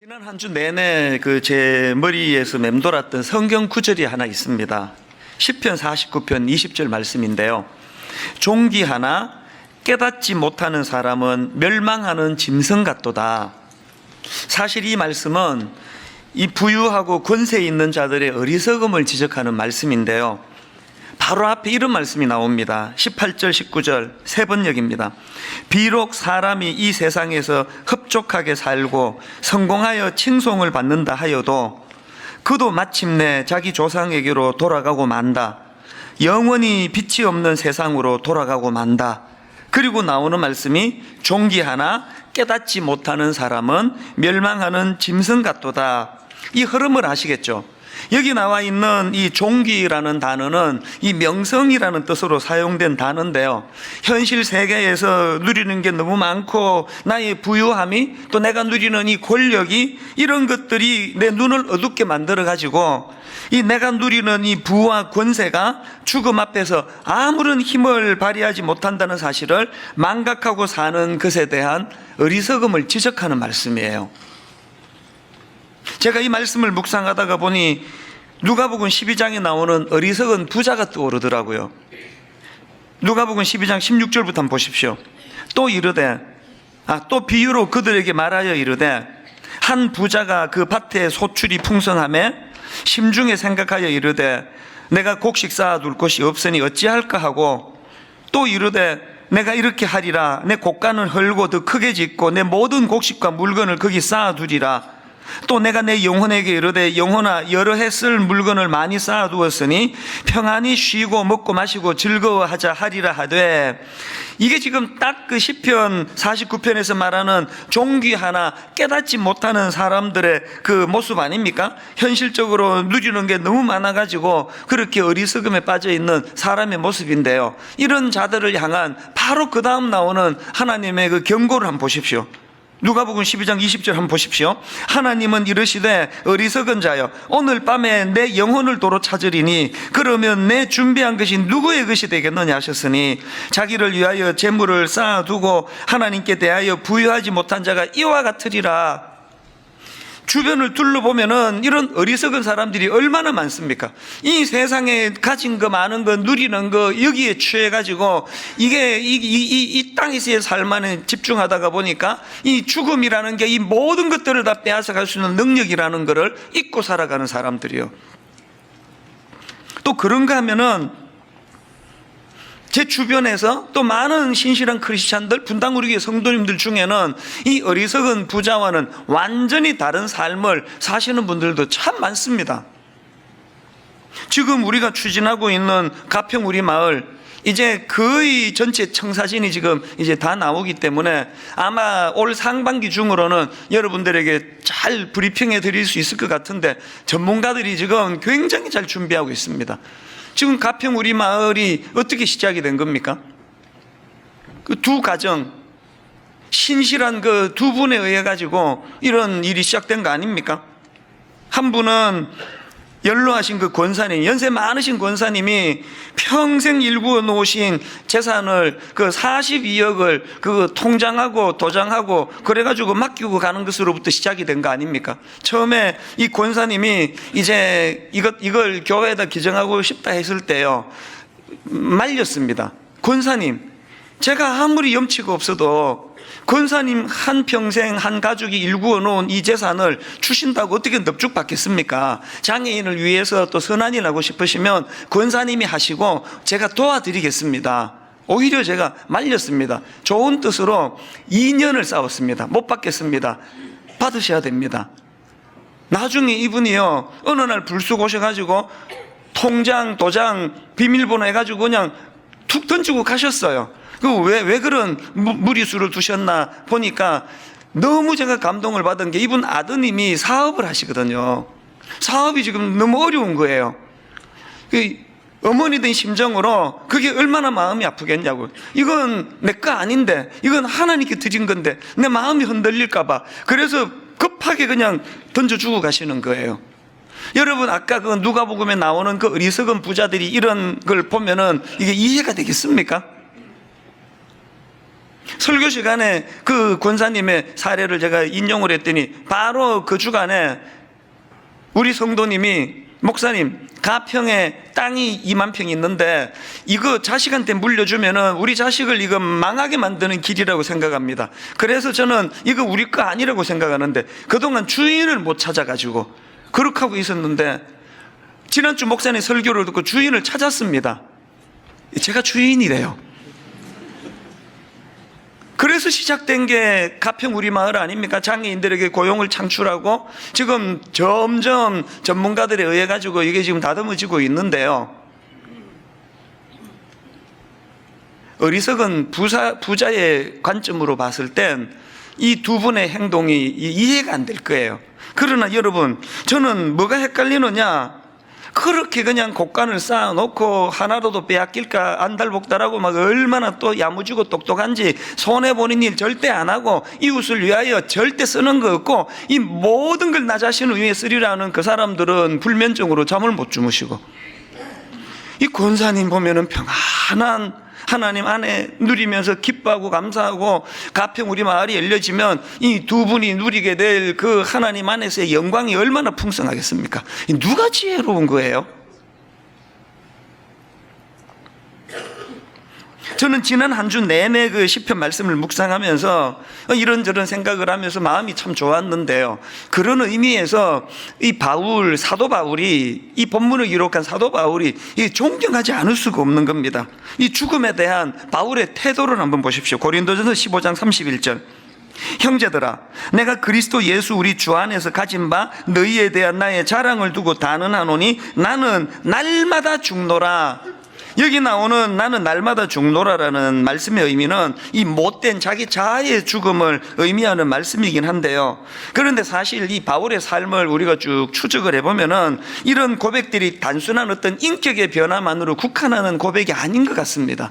지난 한 주 내내 제 머리에서 맴돌았던 성경 구절이 하나 있습니다. 시편 49편 20절 말씀인데요. 종기하나 깨닫지 못하는 사람은 멸망하는 짐승 같도다. 사실 이 말씀은 이 부유하고 권세 있는 자들의 어리석음을 지적하는 말씀인데요. 바로 앞에 이런 말씀이 나옵니다. 18절 19절 세 번역입니다. 비록 사람이 이 세상에서 흡족하게 살고 성공하여 칭송을 받는다 하여도 그도 마침내 자기 조상에게로 돌아가고 만다. 영원히 빛이 없는 세상으로 돌아가고 만다. 그리고 나오는 말씀이 종기하나 깨닫지 못하는 사람은 멸망하는 짐승 같도다. 이 흐름을 아시겠죠? 여기 나와 있는 이 종기라는 단어는 이 명성이라는 뜻으로 사용된 단어인데요. 현실 세계에서 누리는 게 너무 많고 나의 부유함이 또 내가 누리는 이 권력이 이런 것들이 내 눈을 어둡게 만들어 가지고 이 내가 누리는 이 부와 권세가 죽음 앞에서 아무런 힘을 발휘하지 못한다는 사실을 망각하고 사는 것에 대한 어리석음을 지적하는 말씀이에요. 제가 이 말씀을 묵상하다가 보니 누가복음 12장에 나오는 어리석은 부자가 떠오르더라고요. 누가복음 12장 16절부터 한번 보십시오. 또 이르되 또 비유로 그들에게 말하여 이르되 한 부자가 그 밭에 소출이 풍성하매 심중에 생각하여 이르되 내가 곡식 쌓아둘 곳이 없으니 어찌할까 하고 또 이르되 내가 이렇게 하리라 내 곡간을 헐고 더 크게 짓고 내 모든 곡식과 물건을 거기 쌓아두리라. 또 내가 내 영혼에게 이르되 영혼아 여러 해 쓸 물건을 많이 쌓아두었으니 평안히 쉬고 먹고 마시고 즐거워하자 하리라 하되, 이게 지금 딱 그 시편 49편에서 말하는 종기하나 깨닫지 못하는 사람들의 그 모습 아닙니까? 현실적으로 누리는 게 너무 많아가지고 그렇게 어리석음에 빠져있는 사람의 모습인데요. 이런 자들을 향한 바로 그 다음 나오는 하나님의 그 경고를 한번 보십시오. 누가복음 12장 20절 한번 보십시오. 하나님은 이르시되 어리석은 자여 오늘 밤에 내 영혼을 도로 찾으리니 그러면 내 준비한 것이 누구의 것이 되겠느냐 하셨으니 자기를 위하여 재물을 쌓아두고 하나님께 대하여 부유하지 못한 자가 이와 같으리라. 주변을 둘러보면은 이런 어리석은 사람들이 얼마나 많습니까? 이 세상에 가진 거 많은 거 누리는 거 여기에 취해가지고 이게 이 땅에서의 삶만에 집중하다가 보니까 이 죽음이라는 게 이 모든 것들을 다 빼앗아갈 수 있는 능력이라는 거를 잊고 살아가는 사람들이요. 또 그런가 하면은 제 주변에서 또 많은 신실한 크리스찬들, 분당 우리 교회 성도님들 중에는 이 어리석은 부자와는 완전히 다른 삶을 사시는 분들도 참 많습니다. 지금 우리가 추진하고 있는 가평 우리 마을, 이제 거의 전체 청사진이 지금 이제 다 나오기 때문에 아마 올 상반기 중으로는 여러분들에게 잘 브리핑해 드릴 수 있을 것 같은데 전문가들이 지금 굉장히 잘 준비하고 있습니다. 지금 가평 우리 마을이 어떻게 시작이 된 겁니까? 그 두 가정, 신실한 그 두 분에 의해 가지고 이런 일이 시작된 거 아닙니까? 한 분은 연로하신 그 권사님, 연세 많으신 권사님이 평생 일구어 놓으신 재산을 그 42억을 그 통장하고 도장하고 그래가지고 맡기고 가는 것으로부터 시작이 된 거 아닙니까? 처음에 이 권사님이 이제 이걸 교회에다 기증하고 싶다 했을 때요, 말렸습니다. 권사님, 제가 아무리 염치가 없어도 권사님 한평생 한 가족이 일구어 놓은 이 재산을 주신다고 어떻게 넙죽 받겠습니까? 장애인을 위해서 또 선한 일 하고 싶으시면 권사님이 하시고 제가 도와드리겠습니다. 오히려 제가 말렸습니다. 좋은 뜻으로 2년을 싸웠습니다. 못 받겠습니다. 받으셔야 됩니다. 나중에 이분이요, 어느 날 불쑥 오셔가지고 통장, 도장, 비밀번호 해가지고 그냥 툭 던지고 가셨어요. 왜 그런 무리수를 두셨나 보니까 너무 제가 감동을 받은 게 이분 아드님이 사업을 하시거든요. 사업이 지금 너무 어려운 거예요. 어머니 된 심정으로 그게 얼마나 마음이 아프겠냐고. 이건 내 거 아닌데, 이건 하나님께 드린 건데 내 마음이 흔들릴까 봐 그래서 급하게 그냥 던져주고 가시는 거예요. 여러분, 아까 그 누가복음에 나오는 그 어리석은 부자들이 이런 걸 보면은 이게 이해가 되겠습니까? 설교 시간에 그 권사님의 사례를 제가 인용을 했더니 바로 그 주간에 우리 성도님이 목사님, 가평에 땅이 2만 평이 있는데 이거 자식한테 물려주면은 우리 자식을 이거 망하게 만드는 길이라고 생각합니다. 그래서 저는 이거 우리 거 아니라고 생각하는데 그동안 주인을 못 찾아가지고 그렇게 하고 있었는데 지난주 목사님 설교를 듣고 주인을 찾았습니다. 제가 주인이래요. 그래서 시작된 게 가평 우리 마을 아닙니까? 장애인들에게 고용을 창출하고 지금 점점 전문가들에 의해 가지고 이게 지금 다듬어지고 있는데요. 어리석은 부자의 관점으로 봤을 땐 이 두 분의 행동이 이해가 안 될 거예요. 그러나 여러분, 저는 뭐가 헷갈리느냐? 그렇게 그냥 곡간을 쌓아놓고 하나라도 빼앗길까 안달복달하고 막 얼마나 또 야무지고 똑똑한지 손해보는 일 절대 안 하고 이웃을 위하여 절대 쓰는 거 없고 이 모든 걸 나 자신을 위해 쓰리라는 그 사람들은 불면증으로 잠을 못 주무시고, 이 권사님 보면은 평안한 하나님 안에 누리면서 기뻐하고 감사하고 가평 우리 마을이 열려지면 이 두 분이 누리게 될 그 하나님 안에서의 영광이 얼마나 풍성하겠습니까? 누가 지혜로운 거예요? 저는 지난 한 주 내내 그 시편 말씀을 묵상하면서 이런저런 생각을 하면서 마음이 참 좋았는데요. 그런 의미에서 이 바울, 사도 바울이, 이 본문을 기록한 사도 바울이 존경하지 않을 수가 없는 겁니다. 이 죽음에 대한 바울의 태도를 한번 보십시오. 고린도전서 15장 31절. 형제들아, 내가 그리스도 예수 우리 주 안에서 가진 바 너희에 대한 나의 자랑을 두고 단언하노니 나는 날마다 죽노라. 여기 나오는 나는 날마다 죽노라라는 말씀의 의미는 이 못된 자기 자아의 죽음을 의미하는 말씀이긴 한데요. 그런데 사실 이 바울의 삶을 우리가 쭉 추적을 해보면은 이런 고백들이 단순한 어떤 인격의 변화만으로 국한하는 고백이 아닌 것 같습니다.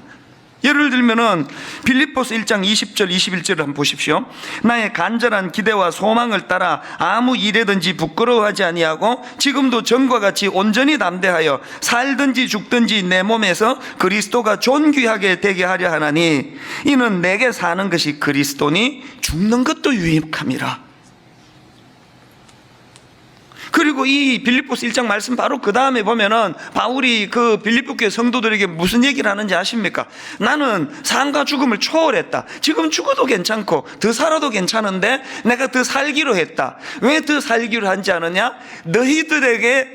예를 들면은 빌립보서 1장 20절 21절을 한번 보십시오. 나의 간절한 기대와 소망을 따라 아무 일에든지 부끄러워하지 아니하고 지금도 전과 같이 온전히 담대하여 살든지 죽든지 내 몸에서 그리스도가 존귀하게 되게 하려 하나니 이는 내게 사는 것이 그리스도니 죽는 것도 유익함이라. 그리고 이 빌립보서 1장 말씀 바로 그 다음에 보면은 바울이 그 빌립보 교회 성도들에게 무슨 얘기를 하는지 아십니까? 나는 삶과 죽음을 초월했다. 지금 죽어도 괜찮고 더 살아도 괜찮은데 내가 더 살기로 했다. 왜 더 살기로 한지 아느냐? 너희들에게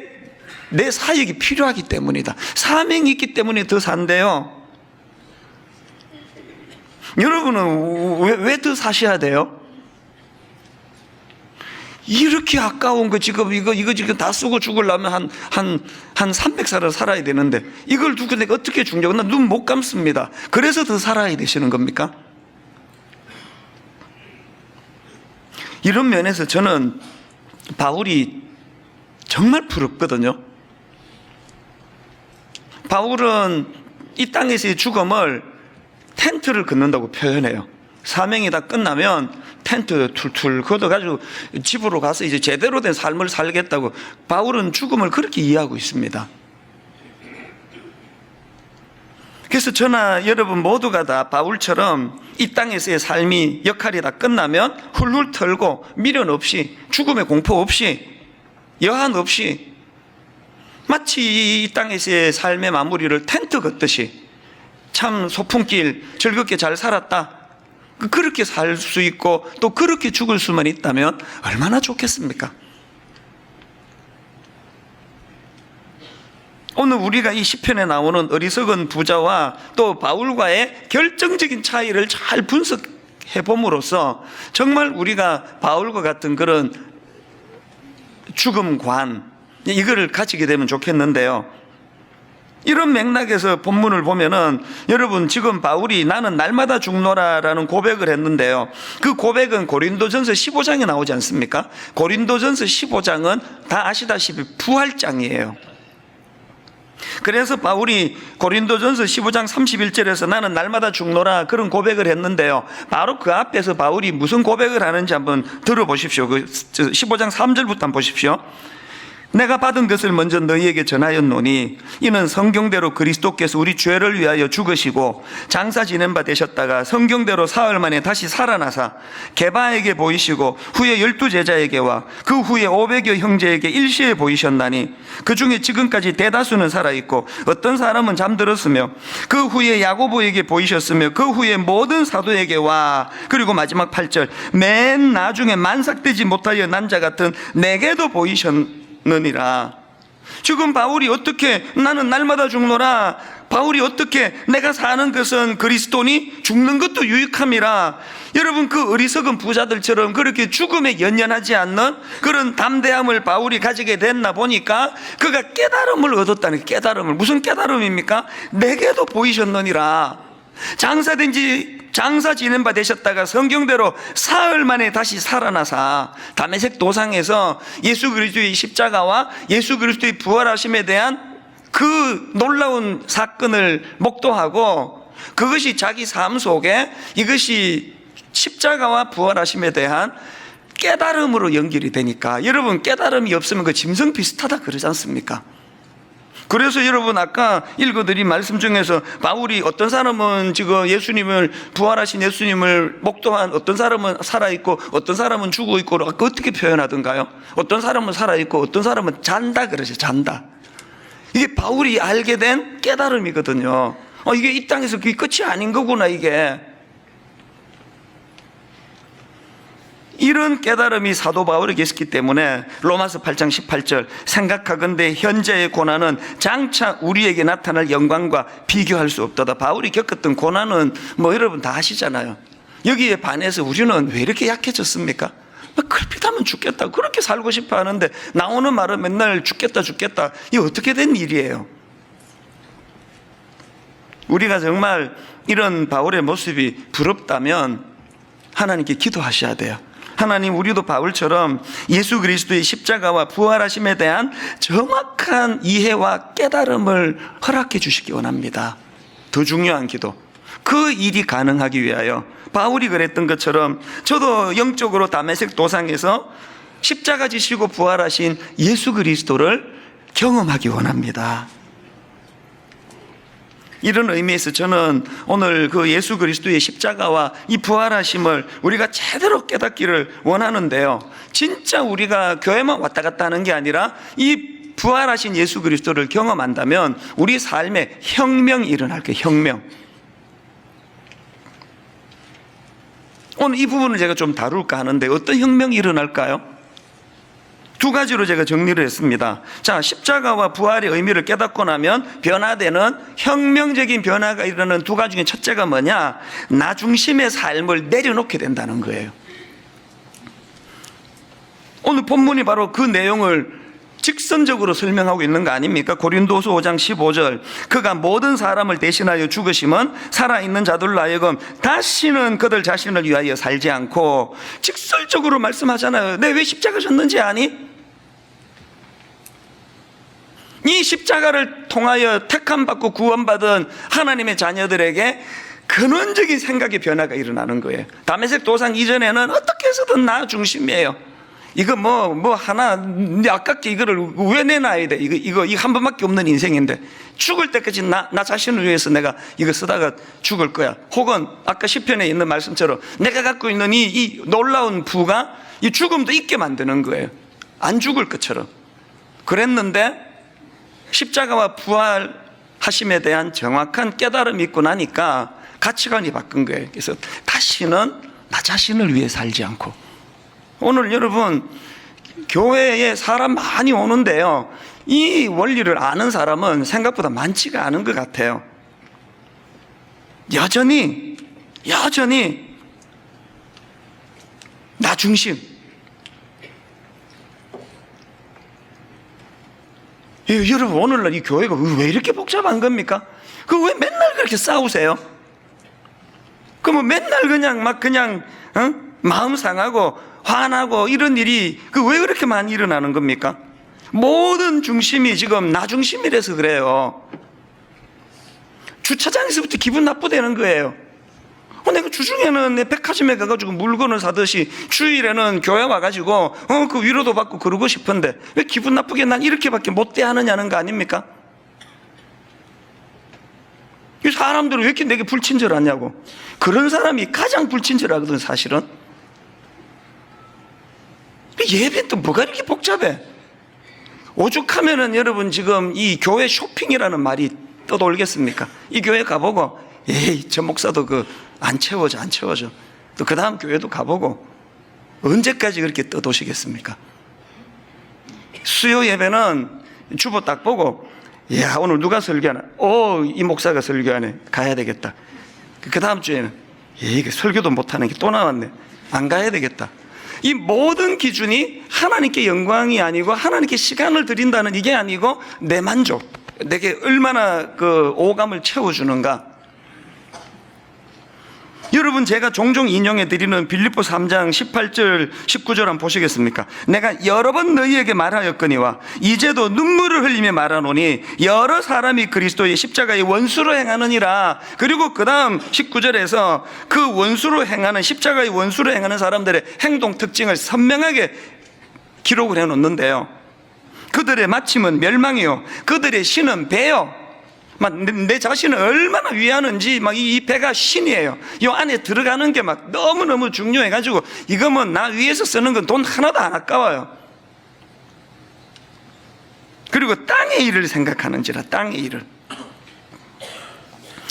내 사역이 필요하기 때문이다. 사명이 있기 때문에 더 산대요. 여러분은 왜 더 사셔야 돼요? 이렇게 아까운 거 지금 이거 지금 다 쓰고 죽으려면 한 300살을 살아야 되는데 이걸 두고 내가 어떻게 죽냐고 나 눈 못 감습니다. 그래서 더 살아야 되시는 겁니까? 이런 면에서 저는 바울이 정말 부럽거든요. 바울은 이 땅에서의 죽음을 텐트를 긋는다고 표현해요. 사명이 다 끝나면 텐트 툴툴 걷어가지고 집으로 가서 이제 제대로 된 삶을 살겠다고 바울은 죽음을 그렇게 이해하고 있습니다. 그래서 저나 여러분 모두가 다 바울처럼 이 땅에서의 삶이 역할이 다 끝나면 훌훌 털고 미련 없이 죽음의 공포 없이 여한 없이 마치 이 땅에서의 삶의 마무리를 텐트 걷듯이 참 소풍길 즐겁게 잘 살았다, 그렇게 살 수 있고 또 그렇게 죽을 수만 있다면 얼마나 좋겠습니까? 오늘 우리가 이 시편에 나오는 어리석은 부자와 또 바울과의 결정적인 차이를 잘 분석해 봄으로써 정말 우리가 바울과 같은 그런 죽음관 이거를 가지게 되면 좋겠는데요. 이런 맥락에서 본문을 보면은 여러분 지금 바울이 나는 날마다 죽노라라는 고백을 했는데요. 그 고백은 고린도전서 15장에 나오지 않습니까? 고린도전서 15장은 다 아시다시피 부활장이에요. 그래서 바울이 고린도전서 15장 31절에서 나는 날마다 죽노라 그런 고백을 했는데요. 바로 그 앞에서 바울이 무슨 고백을 하는지 한번 들어보십시오. 그 15장 3절부터 한번 보십시오. 내가 받은 것을 먼저 너희에게 전하였노니 이는 성경대로 그리스도께서 우리 죄를 위하여 죽으시고 장사 지낸 바 되셨다가 성경대로 사흘 만에 다시 살아나사 게바에게 보이시고 후에 12제자에게와 그 후에 500여 형제에게 일시에 보이셨나니 그 중에 지금까지 대다수는 살아있고 어떤 사람은 잠들었으며 그 후에 야고보에게 보이셨으며 그 후에 모든 사도에게와 그리고 마지막 8절 맨 나중에 만삭되지 못하여 난 자 같은 내게도 보이셨느니라. 지금 바울이 어떻게 나는 날마다 죽노라, 바울이 어떻게 내가 사는 것은 그리스도니 죽는 것도 유익함이라. 여러분, 그 어리석은 부자들처럼 그렇게 죽음에 연연하지 않는 그런 담대함을 바울이 가지게 됐나 보니까 그가 깨달음을 얻었다는 거예요. 깨달음을. 무슨 깨달음입니까? 내게도 보이셨느니라. 장사 지낸 바 되셨다가 성경대로 사흘 만에 다시 살아나사 다메섹 도상에서 예수 그리스도의 십자가와 예수 그리스도의 부활하심에 대한 그 놀라운 사건을 목도하고 그것이 자기 삶 속에 이것이 십자가와 부활하심에 대한 깨달음으로 연결이 되니까, 여러분 깨달음이 없으면 그 짐승 비슷하다 그러지 않습니까? 그래서 여러분 아까 읽어드린 말씀 중에서 바울이 어떤 사람은 지금 예수님을, 부활하신 예수님을 목도한, 어떤 사람은 살아있고 어떤 사람은 죽어있고 어떻게 표현하던가요? 어떤 사람은 살아있고 어떤 사람은 잔다 그러죠. 잔다. 이게 바울이 알게 된 깨달음이거든요. 이게 이 땅에서 그게 끝이 아닌 거구나. 이게 이런 깨달음이 사도 바울에게 있었기 때문에 로마서 8장 18절 생각하건대 현재의 고난은 장차 우리에게 나타날 영광과 비교할 수 없도다. 바울이 겪었던 고난은 여러분 다 아시잖아요. 여기에 반해서 우리는 왜 이렇게 약해졌습니까? 걸핏하면 죽겠다 그렇게 살고 싶어 하는데 나오는 말은 맨날 죽겠다 죽겠다. 이게 어떻게 된 일이에요? 우리가 정말 이런 바울의 모습이 부럽다면 하나님께 기도하셔야 돼요. 하나님, 우리도 바울처럼 예수 그리스도의 십자가와 부활하심에 대한 정확한 이해와 깨달음을 허락해 주시기 원합니다. 더 중요한 기도, 그 일이 가능하기 위하여 바울이 그랬던 것처럼 저도 영적으로 다메섹 도상에서 십자가 지시고 부활하신 예수 그리스도를 경험하기 원합니다. 이런 의미에서 저는 오늘 그 예수 그리스도의 십자가와 이 부활하심을 우리가 제대로 깨닫기를 원하는데요, 진짜 우리가 교회만 왔다 갔다 하는 게 아니라 이 부활하신 예수 그리스도를 경험한다면 우리 삶에 혁명이 일어날 거예요. 혁명. 오늘 이 부분을 제가 좀 다룰까 하는데 어떤 혁명이 일어날까요? 두 가지로 제가 정리를 했습니다. 자, 십자가와 부활의 의미를 깨닫고 나면 변화되는 혁명적인 변화가 일어나는 두 가지 중에 첫째가 뭐냐? 나 중심의 삶을 내려놓게 된다는 거예요. 오늘 본문이 바로 그 내용을 직선적으로 설명하고 있는 거 아닙니까? 고린도서 5장 15절 그가 모든 사람을 대신하여 죽으심은 살아있는 자들로 하여금 다시는 그들 자신을 위하여 살지 않고, 직설적으로 말씀하잖아요. 내 왜 십자가 졌는지 아니? 이 십자가를 통하여 택함받고 구원받은 하나님의 자녀들에게 근원적인 생각의 변화가 일어나는 거예요. 다메섹 도상 이전에는 어떻게 해서든 나 중심이에요. 이거 하나 아깝게 이거를 왜 내놔야 돼? 이거 한 번밖에 없는 인생인데 죽을 때까지 나 자신을 위해서 내가 이거 쓰다가 죽을 거야. 혹은 아까 시편에 있는 말씀처럼 내가 갖고 있는 이 놀라운 부가 이 죽음도 있게 만드는 거예요. 안 죽을 것처럼. 그랬는데 십자가와 부활하심에 대한 정확한 깨달음이 있고 나니까 가치관이 바뀐 거예요. 그래서 다시는 나 자신을 위해 살지 않고, 오늘 여러분 교회에 사람 많이 오는데요, 이 원리를 아는 사람은 생각보다 많지가 않은 것 같아요. 여전히 나 중심. 여러분 오늘날 이 교회가 왜 이렇게 복잡한 겁니까? 왜 맨날 그렇게 싸우세요? 맨날 그냥 마음 상하고 화나고 이런 일이 왜 그렇게 많이 일어나는 겁니까? 모든 중심이 지금 나 중심이라서 그래요. 주차장에서부터 기분 나쁘다는 거예요. 내가 주중에는 내 백화점에 가가지고 물건을 사듯이 주일에는 교회 와가지고 그 위로도 받고 그러고 싶은데 왜 기분 나쁘게 난 이렇게밖에 못돼 하느냐는 거 아닙니까? 이 사람들은 왜 이렇게 내게 불친절하냐고. 그런 사람이 가장 불친절하거든 사실은. 예배도 뭐가 이렇게 복잡해? 오죽하면은 여러분 지금 이 교회 쇼핑이라는 말이 떠돌겠습니까? 이 교회 가보고 에이 저 목사도 안 채워져 또 그 다음 교회도 가보고 언제까지 그렇게 떠도시겠습니까? 수요 예배는 주보 딱 보고 야 오늘 누가 설교하나? 이 목사가 설교하네. 가야 되겠다. 그 다음 주에는 이게 설교도 못하는 게 또 나왔네. 안 가야 되겠다. 이 모든 기준이 하나님께 영광이 아니고 하나님께 시간을 드린다는 이게 아니고 내 만족, 내게 얼마나 오감을 채워주는가. 여러분 제가 종종 인용해 드리는 빌립보 3장 18절 19절 한번 보시겠습니까? 내가 여러 번 너희에게 말하였거니와 이제도 눈물을 흘리며 말하노니 여러 사람이 그리스도의 십자가의 원수로 행하느니라. 그리고 그 다음 19절에서 그 원수로 행하는 십자가의 원수로 행하는 사람들의 행동 특징을 선명하게 기록을 해 놓는데요. 그들의 마침은 멸망이요 그들의 신은 배요. 내 자신을 얼마나 위하는지 이 배가 신이에요. 이 안에 들어가는 게 너무너무 중요해가지고 이거 나 위해서 쓰는 건 돈 하나도 안 아까워요. 그리고 땅의 일을 생각하는지라. 땅의 일을.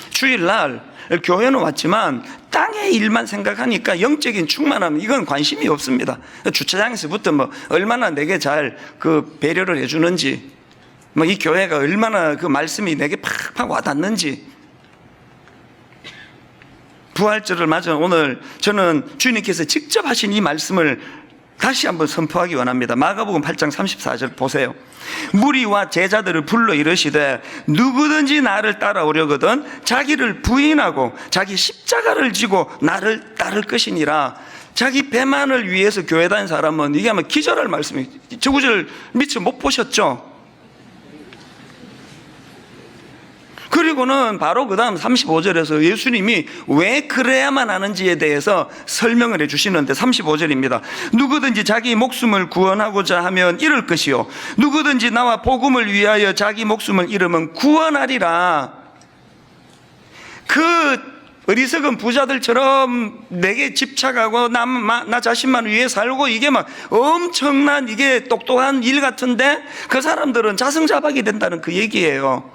주일날 교회는 왔지만 땅의 일만 생각하니까 영적인 충만함 이건 관심이 없습니다. 주차장에서부터 얼마나 내게 잘 배려를 해주는지, 이 교회가 얼마나 말씀이 내게 팍팍 와닿는지. 부활절을 맞아 오늘 저는 주님께서 직접 하신 이 말씀을 다시 한번 선포하기 원합니다. 마가복음 8장 34절 보세요. 무리와 제자들을 불러 이르시되 누구든지 나를 따라오려거든 자기를 부인하고 자기 십자가를 지고 나를 따를 것이니라. 자기 배만을 위해서 교회 다닌 사람은 이게 아마 기절할 말씀이에요. 저 구절 미처 못 보셨죠? 그리고는 바로 그 다음 35절에서 예수님이 왜 그래야만 하는지에 대해서 설명을 해 주시는데 35절입니다. 누구든지 자기 목숨을 구원하고자 하면 잃을 것이요 누구든지 나와 복음을 위하여 자기 목숨을 잃으면 구원하리라. 어리석은 부자들처럼 내게 집착하고 나 자신만 위해 살고 이게 엄청난 이게 똑똑한 일 같은데 그 사람들은 자승자박이 된다는 그 얘기예요.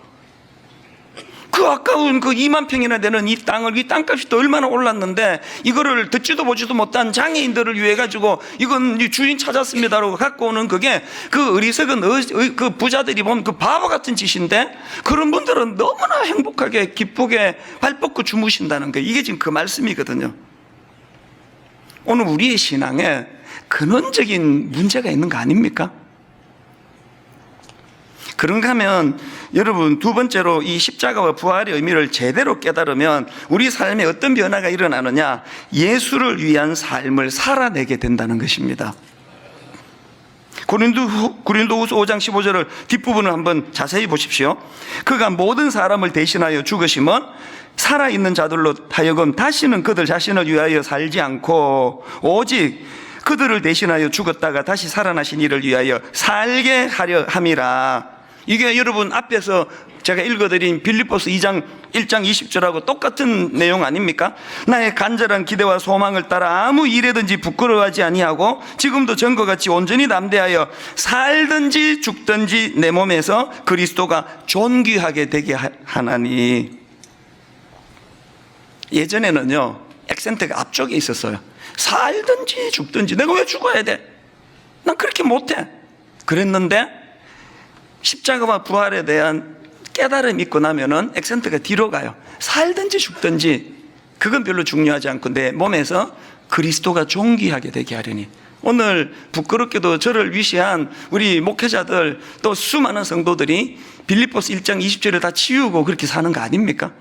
아까운 2만 평이나 되는 이 땅값이 또 얼마나 올랐는데 이거를 듣지도 보지도 못한 장애인들을 위해 가지고 이건 주인 찾았습니다라고 갖고 오는 그게 어리석은 부자들이 보면 바보 같은 짓인데 그런 분들은 너무나 행복하게 기쁘게 발 뻗고 주무신다는 거 이게 지금 그 말씀이거든요. 오늘 우리의 신앙에 근원적인 문제가 있는 거 아닙니까? 그런가 하면 여러분 두 번째로 이 십자가와 부활의 의미를 제대로 깨달으면 우리 삶에 어떤 변화가 일어나느냐, 예수를 위한 삶을 살아내게 된다는 것입니다. 고린도후서 5장 15절을 뒷부분을 한번 자세히 보십시오. 그가 모든 사람을 대신하여 죽으심은 살아있는 자들로 하여금 다시는 그들 자신을 위하여 살지 않고 오직 그들을 대신하여 죽었다가 다시 살아나신 이를 위하여 살게 하려 함이라. 이게 여러분 앞에서 제가 읽어드린 빌립보서 2장 1장 20절하고 똑같은 내용 아닙니까? 나의 간절한 기대와 소망을 따라 아무 일에든지 부끄러워하지 아니하고 지금도 전과 같이 온전히 담대하여 살든지 죽든지 내 몸에서 그리스도가 존귀하게 되게 하나니. 예전에는요 액센트가 앞쪽에 있었어요. 살든지 죽든지. 내가 왜 죽어야 돼? 난 그렇게 못해. 그랬는데 십자가와 부활에 대한 깨달음이 있고 나면은 액센트가 뒤로 가요. 살든지 죽든지 그건 별로 중요하지 않고 내 몸에서 그리스도가 존귀하게 되게 하려니. 오늘 부끄럽게도 저를 위시한 우리 목회자들 또 수많은 성도들이 빌립보서 1장 20절을 다 치우고 그렇게 사는 거 아닙니까?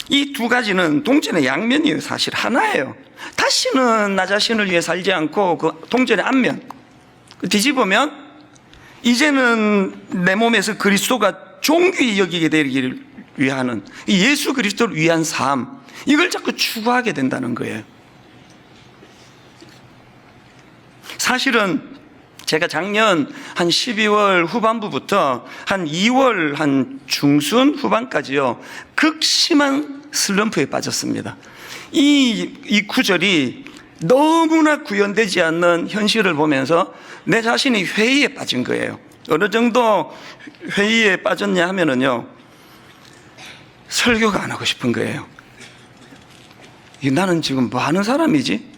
이 두 가지는 동전의 양면이에요. 사실 하나예요. 다시는 나 자신을 위해 살지 않고 동전의 앞면 뒤집으면 이제는 내 몸에서 그리스도가 존귀히 여기게 되기를 위하는, 예수 그리스도를 위한 삶, 이걸 자꾸 추구하게 된다는 거예요. 사실은 제가 작년 한 12월 후반부부터 한 2월 한 중순 후반까지요, 극심한 슬럼프에 빠졌습니다. 이 구절이 너무나 구현되지 않는 현실을 보면서 내 자신이 회의에 빠진 거예요. 어느 정도 회의에 빠졌냐 하면은요, 설교가 안 하고 싶은 거예요. 나는 지금 뭐 하는 사람이지?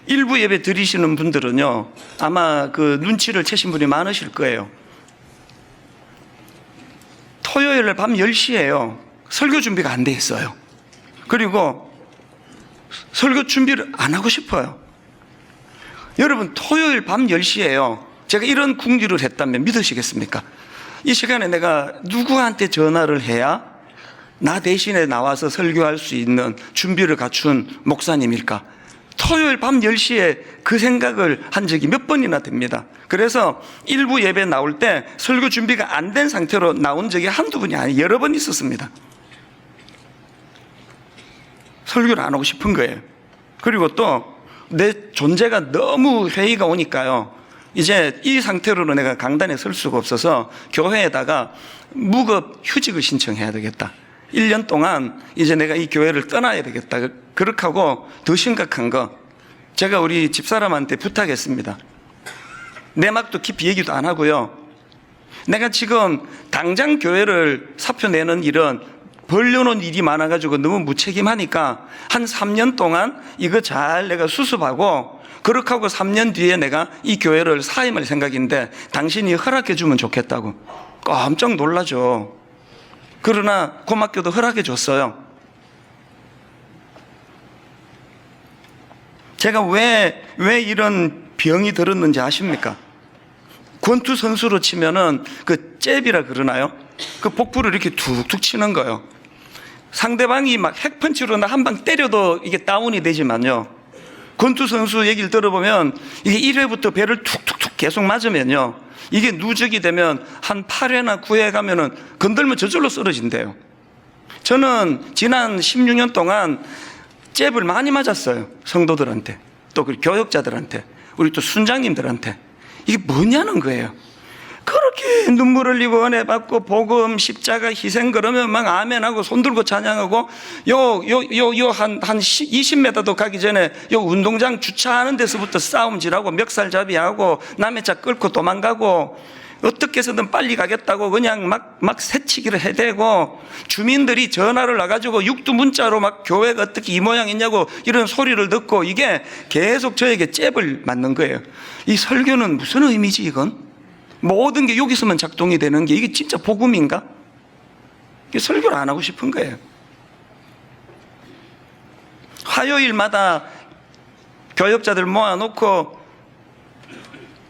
일부 예배 드리시는 분들은요, 아마 그 눈치를 채신 분이 많으실 거예요. 토요일 밤 10시에요. 설교 준비가 안 돼 있어요. 그리고 설교 준비를 안 하고 싶어요. 여러분, 토요일 밤 10시에요. 제가 이런 궁리를 했다면 믿으시겠습니까? 이 시간에 내가 누구한테 전화를 해야 나 대신에 나와서 설교할 수 있는 준비를 갖춘 목사님일까? 토요일 밤 10시에 그 생각을 한 적이 몇 번이나 됩니다. 그래서 일부 예배 나올 때 설교 준비가 안 된 상태로 나온 적이 한두 번이 아니에요. 여러 번 있었습니다. 설교를 안 하고 싶은 거예요. 그리고 또 내 존재가 너무 회의가 오니까요, 이제 이 상태로는 내가 강단에 설 수가 없어서 교회에다가 무급 휴직을 신청해야 되겠다. 1년 동안 이제 내가 이 교회를 떠나야 되겠다. 그렇게 하고 더 심각한 거, 제가 우리 집사람한테 부탁했습니다. 내막도 깊이 얘기도 안 하고요, 내가 지금 당장 교회를 사표 내는 일은 벌려놓은 일이 많아가지고 너무 무책임하니까 한 3년 동안 이거 잘 내가 수습하고, 그렇게 하고 3년 뒤에 내가 이 교회를 사임할 생각인데 당신이 허락해 주면 좋겠다고. 깜짝 놀라죠. 그러나 고맙게도 허락해 줬어요. 제가 왜 이런 병이 들었는지 아십니까? 권투 선수로 치면은 그 잽이라 그러나요? 그 복부를 이렇게 툭툭 치는 거예요. 상대방이 막 핵펀치로 나 한 방 때려도 이게 다운이 되지만요, 권투 선수 얘기를 들어보면 이게 1회부터 배를 툭툭툭 계속 맞으면요, 이게 누적이 되면 한 8회나 9회 가면은 건들면 저절로 쓰러진대요. 저는 지난 16년 동안 잽을 많이 맞았어요. 성도들한테, 또 그 교역자들한테, 우리 또 순장님들한테. 이게 뭐냐는 거예요. 그렇게 눈물 흘리고 은혜 받고 복음 십자가 희생 그러면 막 아멘하고 손 들고 찬양하고, 한 20m도 가기 전에 요 운동장 주차하는 데서부터 싸움질하고 멱살잡이하고 남의 차 끌고 도망가고, 어떻게 해서든 빨리 가겠다고 그냥 막 새치기를 해대고, 주민들이 전화를 와가지고 육두 문자로 막 교회가 어떻게 이 모양이냐고 이런 소리를 듣고, 이게 계속 저에게 잽을 맞는 거예요. 이 설교는 무슨 의미지 이건? 모든 게 여기서만 작동이 되는 게 이게 진짜 복음인가? 이게 설교를 안 하고 싶은 거예요. 화요일마다 교역자들 모아놓고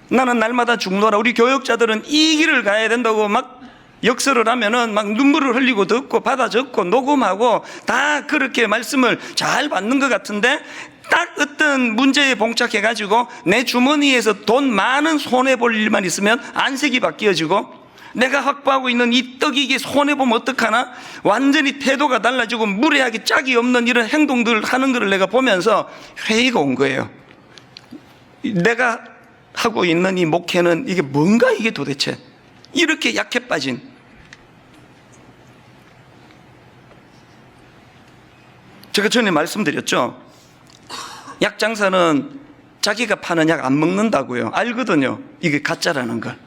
나는 날마다 죽노라, 우리 교역자들은 이 길을 가야 된다고 막 역설을 하면은 막 눈물을 흘리고 듣고 받아 적고 녹음하고 다 그렇게 말씀을 잘 받는 것 같은데, 딱 어떤 문제에 봉착해가지고 내 주머니에서 돈 많은 손해볼 일만 있으면 안색이 바뀌어지고, 내가 확보하고 있는 이 떡이 이게 손해보면 어떡하나, 완전히 태도가 달라지고 무례하게 짝이 없는 이런 행동들을 하는 것을 내가 보면서 회의가 온 거예요. 내가 하고 있는 이 목회는 이게 뭔가, 이게 도대체 이렇게 약해 빠진. 제가 전에 말씀드렸죠, 약장사는 자기가 파는 약 안 먹는다고요. 알거든요, 이게 가짜라는 걸.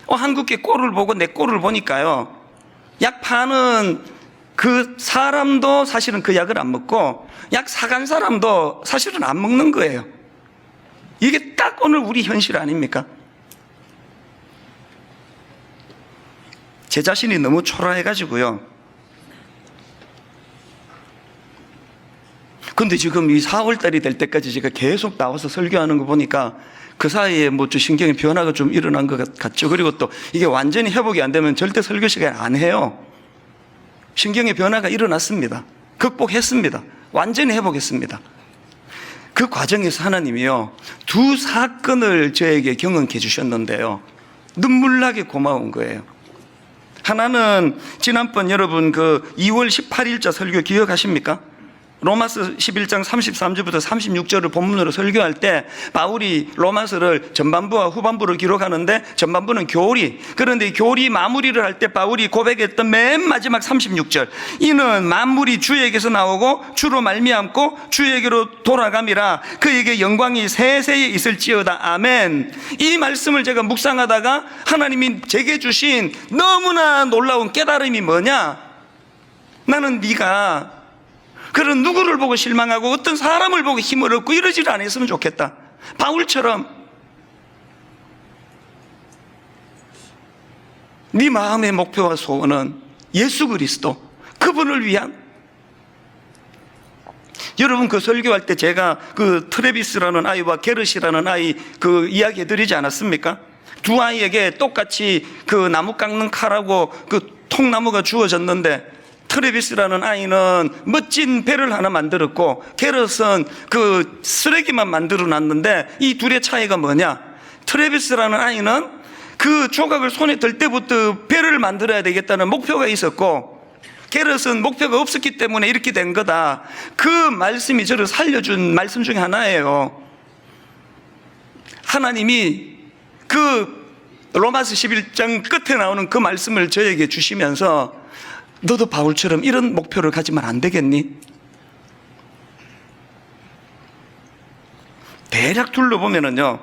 한국계 꼴을 보고 내 꼴을 보니까요, 약 파는 그 사람도 사실은 그 약을 안 먹고 약 사간 사람도 사실은 안 먹는 거예요. 이게 딱 오늘 우리 현실 아닙니까? 제 자신이 너무 초라해가지고요. 근데 지금 이 4월달이 될 때까지 제가 계속 나와서 설교하는 거 보니까 그 사이에 뭐 좀 신경의 변화가 좀 일어난 것 같죠. 그리고 또 이게 완전히 회복이 안 되면 절대 설교 시간 안 해요. 신경의 변화가 일어났습니다. 극복했습니다. 완전히 회복했습니다. 그 과정에서 하나님이요, 두 사건을 저에게 경험해 주셨는데요, 눈물나게 고마운 거예요. 하나는 지난번 여러분 그 2월 18일자 설교 기억하십니까? 로마서 11장 33절부터 36절을 본문으로 설교할 때 바울이 로마서를 전반부와 후반부를 기록하는데 전반부는 교리, 그런데 교리 마무리를 할 때 바울이 고백했던 맨 마지막 36절, 이는 만물이 주에게서 나오고 주로 말미암고 주에게로 돌아감이라 그에게 영광이 세세에 있을지어다. 아멘. 이 말씀을 제가 묵상하다가 하나님이 제게 주신 너무나 놀라운 깨달음이 뭐냐, 나는 네가 그런 누구를 보고 실망하고 어떤 사람을 보고 힘을 얻고 이러지를 않았으면 좋겠다. 바울처럼 네 마음의 목표와 소원은 예수 그리스도, 그분을 위한. 여러분 그 설교할 때 제가 그 트래비스라는 아이와 게르시라는 아이 그 이야기 해드리지 않았습니까? 두 아이에게 똑같이 그 나무 깎는 칼하고 그 통나무가 주어졌는데, 트래비스라는 아이는 멋진 배를 하나 만들었고 게럿은 그 쓰레기만 만들어 놨는데, 이 둘의 차이가 뭐냐? 트래비스라는 아이는 그 조각을 손에 들 때부터 배를 만들어야 되겠다는 목표가 있었고, 게럿은 목표가 없었기 때문에 이렇게 된 거다. 그 말씀이 저를 살려준 말씀 중에 하나예요. 하나님이 그 로마서 11장 끝에 나오는 그 말씀을 저에게 주시면서 너도 바울처럼 이런 목표를 가지면 안 되겠니? 대략 둘러보면은요,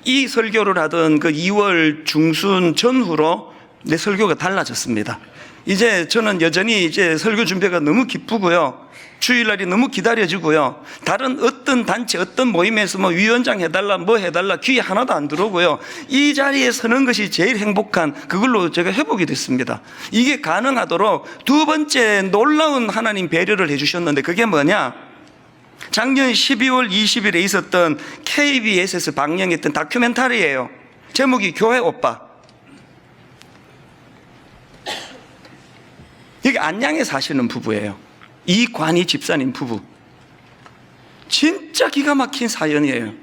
이 설교를 하던 그 2월 중순 전후로 내 설교가 달라졌습니다. 이제 저는 여전히 이제 설교 준비가 너무 기쁘고요, 주일날이 너무 기다려지고요, 다른 어떤 단체 어떤 모임에서 뭐 위원장 해달라 뭐 해달라 귀에 하나도 안 들어오고요, 이 자리에 서는 것이 제일 행복한, 그걸로 제가 회복이 됐습니다. 이게 가능하도록 두 번째 놀라운 하나님 배려를 해주셨는데, 그게 뭐냐, 작년 12월 20일에 있었던 KBS에서 방영했던 다큐멘터리예요. 제목이 교회 오빠. 여기 안양에 사시는 부부예요. 이관희 집사님 부부. 진짜 기가 막힌 사연이에요.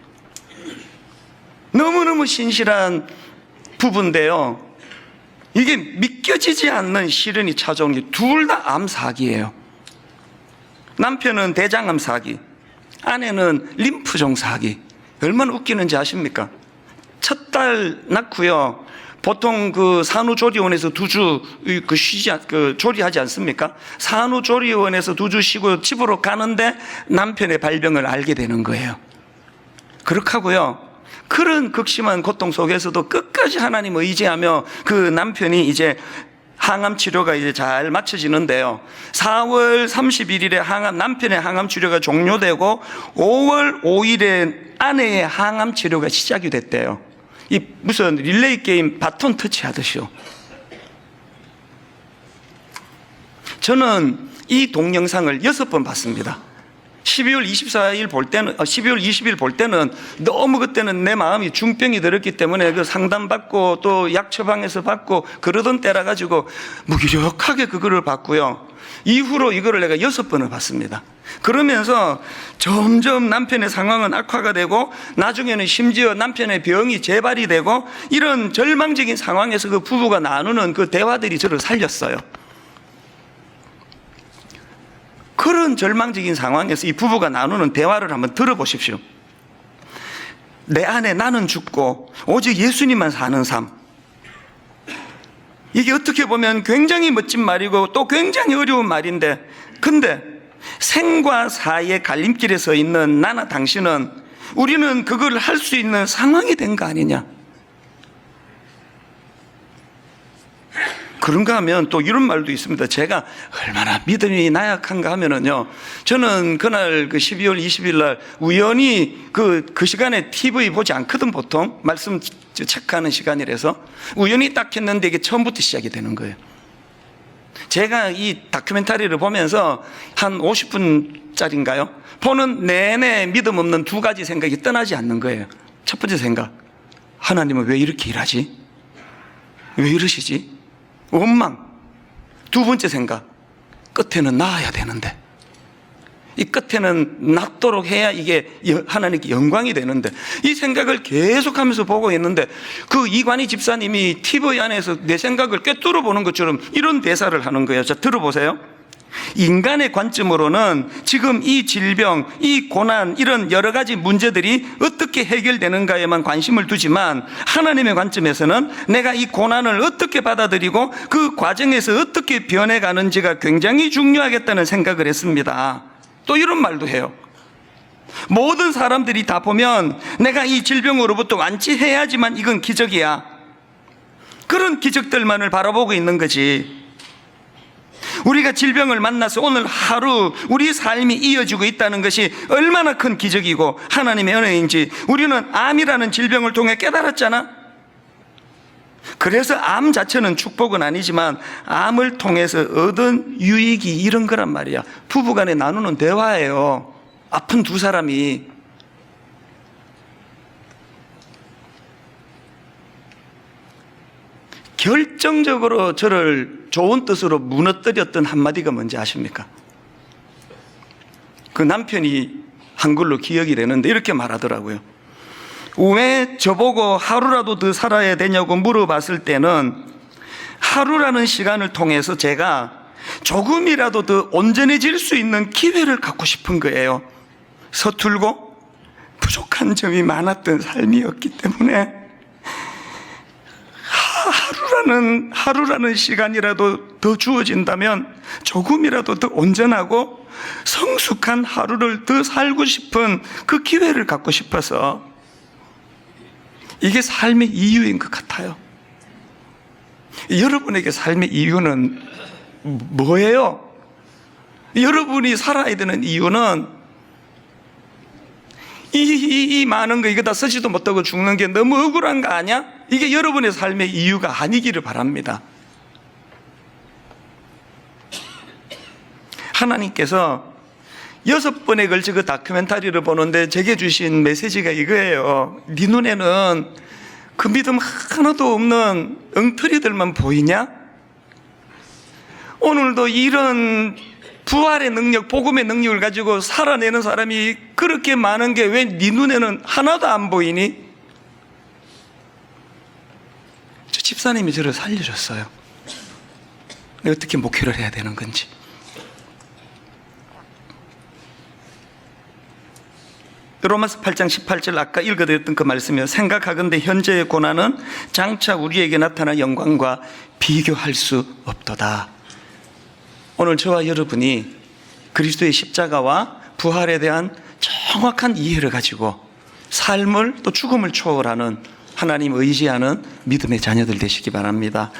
너무너무 신실한 부부인데요, 이게 믿겨지지 않는 시련이 찾아오는 게 둘 다 암 사기예요. 남편은 대장암 사기, 아내는 림프종 사기. 얼마나 웃기는지 아십니까? 첫 딸 낳고요, 보통 그 산후조리원에서 2주 조리하지 않습니까? 산후조리원에서 2주 쉬고 집으로 가는데 남편의 발병을 알게 되는 거예요. 그렇게 하고요, 그런 극심한 고통 속에서도 끝까지 하나님 의지하며 그 남편이 이제 항암 치료가 이제 잘 맞춰지는데요, 4월 31일에 남편의 항암 치료가 종료되고 5월 5일에 아내의 항암 치료가 시작이 됐대요. 이 무슨 릴레이 게임 바톤 터치 하듯이요. 저는 이 동영상을 6번 봤습니다. 12월 24일 볼 때는, 12월 20일 볼 때는 너무 그때는 내 마음이 중병이 들었기 때문에 그 상담받고 또 약 처방에서 받고 그러던 때라 가지고 무기력하게 그거를 봤고요. 이후로 이거를 내가 6번을 봤습니다. 그러면서 점점 남편의 상황은 악화가 되고 나중에는 심지어 남편의 병이 재발이 되고, 이런 절망적인 상황에서 그 부부가 나누는 그 대화들이 저를 살렸어요. 그런 절망적인 상황에서 이 부부가 나누는 대화를 한번 들어보십시오. 내 안에 나는 죽고 오직 예수님만 사는 삶. 이게 어떻게 보면 굉장히 멋진 말이고 또 굉장히 어려운 말인데, 근데 생과 사의 갈림길에 서 있는 나나 당신은, 우리는 그걸 할 수 있는 상황이 된 거 아니냐. 그런가 하면 또 이런 말도 있습니다. 제가 얼마나 믿음이 나약한가 하면은요, 저는 그날 그 12월 20일 날 우연히 그 시간에 TV 보지 않거든. 보통 말씀 체크하는 시간이라서 우연히 딱 했는데 이게 처음부터 시작이 되는 거예요. 제가 이 다큐멘터리를 보면서 한 50분짜리인가요? 보는 내내 믿음 없는 두 가지 생각이 떠나지 않는 거예요. 첫 번째 생각, 하나님은 왜 이렇게 일하지? 왜 이러시지? 원망. 두 번째 생각, 끝에는 나아야 되는데 이 끝에는 낫도록 해야 이게 하나님께 영광이 되는데, 이 생각을 계속하면서 보고 있는데 그 이관희 집사님이 TV 안에서 내 생각을 꿰뚫어 보는 것처럼 이런 대사를 하는 거예요. 자, 들어보세요. 인간의 관점으로는 지금 이 질병, 이 고난, 이런 여러 가지 문제들이 어떻게 해결되는가에만 관심을 두지만, 하나님의 관점에서는 내가 이 고난을 어떻게 받아들이고 그 과정에서 어떻게 변해가는지가 굉장히 중요하겠다는 생각을 했습니다. 또 이런 말도 해요. 모든 사람들이 다 보면 내가 이 질병으로부터 완치해야지만 이건 기적이야. 그런 기적들만을 바라보고 있는 거지. 우리가 질병을 만나서 오늘 하루 우리 삶이 이어지고 있다는 것이 얼마나 큰 기적이고 하나님의 은혜인지 우리는 암이라는 질병을 통해 깨달았잖아. 그래서 암 자체는 축복은 아니지만 암을 통해서 얻은 유익이 이런 거란 말이야. 부부간에 나누는 대화예요. 아픈 두 사람이. 결정적으로 저를 좋은 뜻으로 무너뜨렸던 한마디가 뭔지 아십니까? 그 남편이 한글로 기억이 되는데 이렇게 말하더라고요. 왜 저보고 하루라도 더 살아야 되냐고 물어봤을 때는 하루라는 시간을 통해서 제가 조금이라도 더 온전해질 수 있는 기회를 갖고 싶은 거예요. 서툴고 부족한 점이 많았던 삶이었기 때문에 하루라는 시간이라도 더 주어진다면 조금이라도 더 온전하고 성숙한 하루를 더 살고 싶은 그 기회를 갖고 싶어서, 이게 삶의 이유인 것 같아요. 여러분에게 삶의 이유는 뭐예요? 여러분이 살아야 되는 이유는 이 많은 거 이거 다 쓰지도 못하고 죽는 게 너무 억울한 거 아니야? 이게 여러분의 삶의 이유가 아니기를 바랍니다. 하나님께서 6번에 걸쳐 그 다큐멘터리를 보는데 제게 주신 메시지가 이거예요. 네 눈에는 그 믿음 하나도 없는 엉터리들만 보이냐? 오늘도 이런 부활의 능력, 복음의 능력을 가지고 살아내는 사람이 그렇게 많은 게 왜 네 눈에는 하나도 안 보이니? 저 집사님이 저를 살려줬어요. 내가 어떻게 목회를 해야 되는 건지. 로마서 8장 18절 아까 읽어드렸던 그 말씀이요. 생각하건대 현재의 고난은 장차 우리에게 나타날 영광과 비교할 수 없도다. 오늘 저와 여러분이 그리스도의 십자가와 부활에 대한 정확한 이해를 가지고 삶을 또 죽음을 초월하는 하나님 의지하는 믿음의 자녀들 되시기 바랍니다.